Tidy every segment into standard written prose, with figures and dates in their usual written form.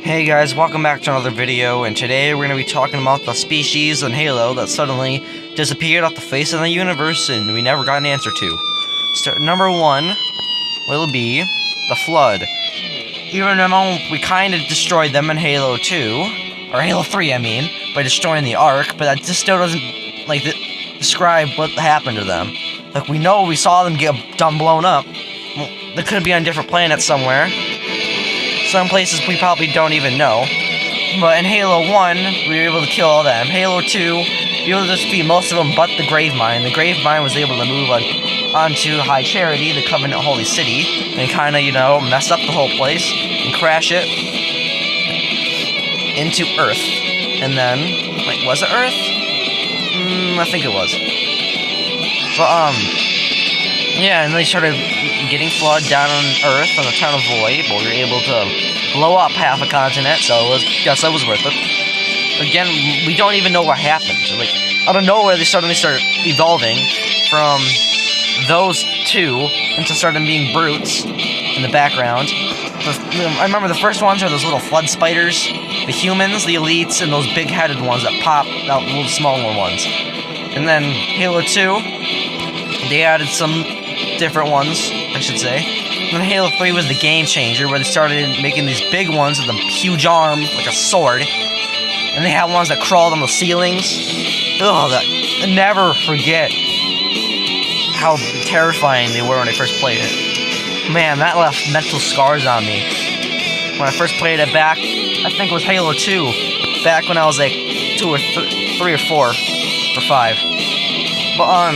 Hey guys, welcome back to another video, and today we're going to be talking about the species in Halo that suddenly disappeared off the face of the universe and we never got an answer to. Number 1 will be the Flood. Even though we kind of destroyed them in Halo 2, or Halo 3 I mean, by destroying the Ark, but that just still doesn't, describe what happened to them. Like, we know we saw them get done blown up. Well, they could be on different planets somewhere. Some places we probably don't even know. But in Halo 1, we were able to kill all them. Halo 2, we were able to defeat most of them but the Grave Mine. The Grave Mine was able to move onto High Charity, the Covenant Holy City, and kind of, mess up the whole place and crash it into Earth. And then, was it Earth? I think it was. But, yeah, and they started getting Flood down on Earth on the town of Void, but we were able to blow up half a continent, so guess that was worth it. Again, we don't even know what happened. Out of nowhere, they suddenly started evolving from those two into starting being brutes in the background. I remember the first ones are those little flood spiders, the humans, the elites, and those big-headed ones that pop out, little smaller ones. And then Halo 2, they added some different ones, I should say. And then Halo 3 was the game changer, where they started making these big ones with a huge arm, like a sword. And they had ones that crawled on the ceilings. Ugh, I never forget how terrifying they were when I first played it. Man, that left mental scars on me. When I first played it back, I think it was Halo 2, back when I was like 2 or 3 or 4 or 5. But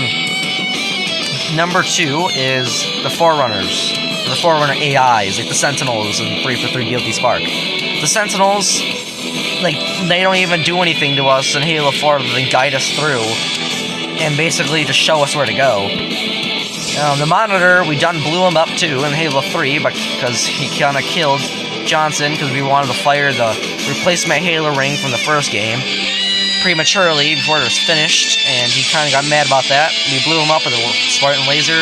number 2 is the Forerunners. The Forerunner AIs, like the Sentinels in 343 Guilty Spark. The Sentinels, they don't even do anything to us in Halo 4 other than guide us through and basically just show us where to go. The Monitor, we done blew him up too in Halo 3 because he kind of killed Johnson because we wanted to fire the replacement Halo ring from the first game prematurely before it was finished, and he kind of got mad about that. We blew him up with a Spartan laser.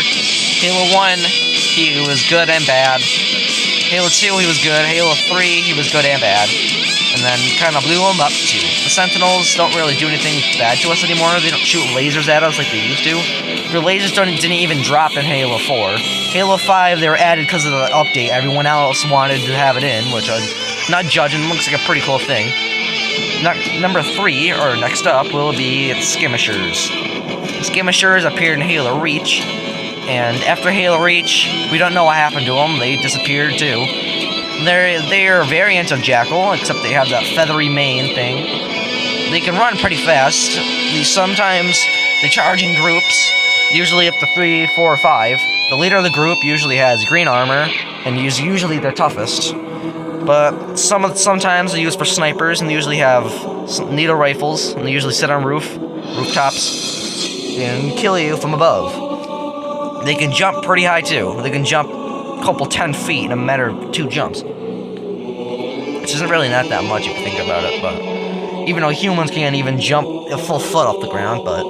Halo 1, he was good and bad. Halo 2, he was good. Halo 3, he was good and bad. And then kind of blew him up too. The Sentinels don't really do anything bad to us anymore. They don't shoot lasers at us like they used to. Their lasers didn't even drop in Halo 4. Halo 5, they were added because of the update. Everyone else wanted to have it in, which I'm not judging. Looks like a pretty cool thing. Number 3, or next up, will be Skirmishers. Skirmishers appeared in Halo Reach, and after Halo Reach, we don't know what happened to them. They disappeared too. They're variants of Jackal, except they have that feathery mane thing. They can run pretty fast. Sometimes they charge in groups, usually up to 3, 4, or 5. The leader of the group usually has green armor, and is usually their toughest. But sometimes they're used for snipers, and they usually have needle rifles, and they usually sit on rooftops, and kill you from above. They can jump pretty high too. They can jump a couple 10 feet in a matter of 2 jumps. Which isn't really not that much if you think about it, but even though humans can't even jump a full foot off the ground, but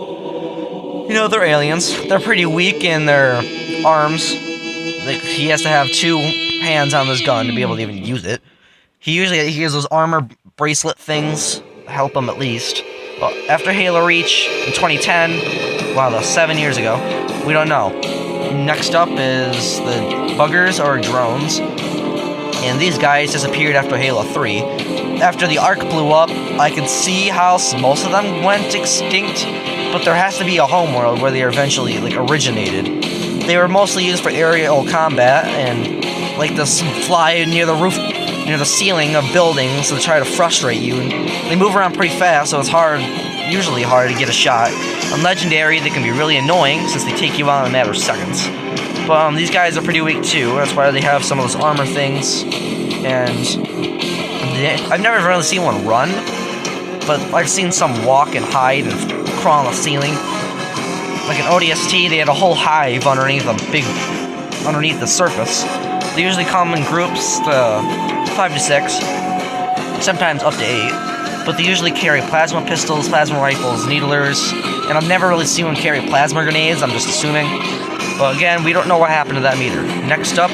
they're aliens. They're pretty weak in their arms. He has to have 2 hands on this gun to be able to even use it. He has those armor bracelet things to help him at least. But after Halo Reach in 2010, wow, that was 7 years ago, we don't know. Next up is the buggers or drones, and these guys disappeared after Halo 3. After the Ark blew up, I could see how most of them went extinct, but there has to be a homeworld where they eventually originated. They were mostly used for aerial combat and to fly near the roof, near the ceiling of buildings to try to frustrate you. And they move around pretty fast, so it's usually hard to get a shot. On Legendary, they can be really annoying since they take you out in a matter of seconds. But these guys are pretty weak too. That's why they have some of those armor things. And I've never really seen one run, but I've seen some walk and hide and crawl on the ceiling. Like an ODST, they had a whole hive underneath the surface. They usually come in groups, 5 to 6, sometimes up to 8. But they usually carry plasma pistols, plasma rifles, needlers, and I've never really seen one carry plasma grenades, I'm just assuming. But again, we don't know what happened to them either. Next up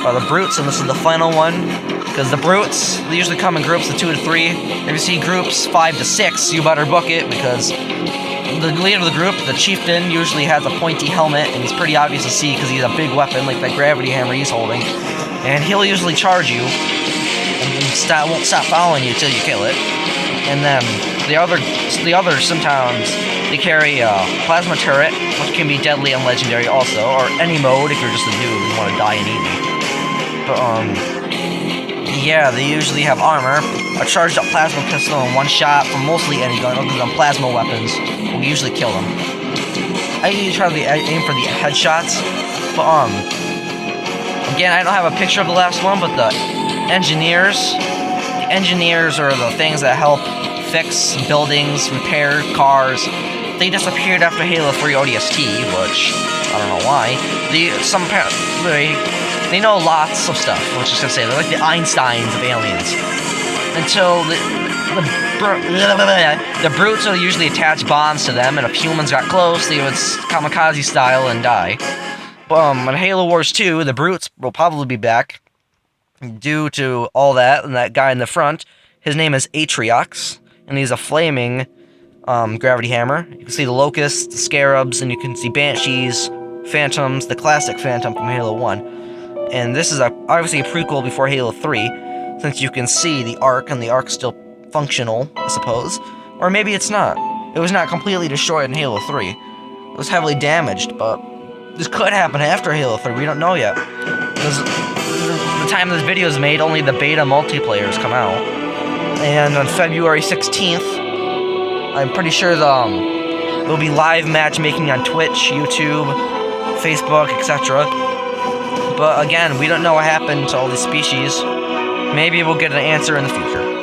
are the brutes, and this is the final one. Because the brutes, they usually come in groups of 2 to 3. If you see groups 5 to 6, you better book it, because the leader of the group, the chieftain, usually has a pointy helmet, and he's pretty obvious to see because he's a big weapon, like that gravity hammer he's holding. And he'll usually charge you, and won't stop following you till you kill it. And then the others sometimes they carry a plasma turret, which can be deadly and legendary also, or any mode if you're just a noob and want to die and easy. But yeah, they usually have armor, a charged up plasma pistol, and one shot from mostly any gun other than plasma weapons will usually kill them. I usually try to aim for the headshots, but again, I don't have a picture of the last one, but the engineers are the things that help fix buildings, repair cars. They disappeared after Halo 3 ODST, which I don't know why. They know lots of stuff. Let's just say they're like the Einsteins of aliens. Until the brutes will usually attach bombs to them, and if humans got close, they would kamikaze style and die. In Halo Wars 2, the brutes will probably be back due to all that, and that guy in the front, his name is Atriox, and he's a flaming gravity hammer. You can see the locusts, the scarabs, and you can see banshees, phantoms, the classic phantom from Halo 1. And this is obviously a prequel before Halo 3, since you can see the Ark, and the Ark's still functional, I suppose. Or maybe it's not. It was not completely destroyed in Halo 3. It was heavily damaged, but this could happen after Halo 3, we don't know yet. Because the time this video is made, only the beta multiplayers come out. And on February 16th, I'm pretty sure there'll be live matchmaking on Twitch, YouTube, Facebook, etc. But again, we don't know what happened to all these species. Maybe we'll get an answer in the future.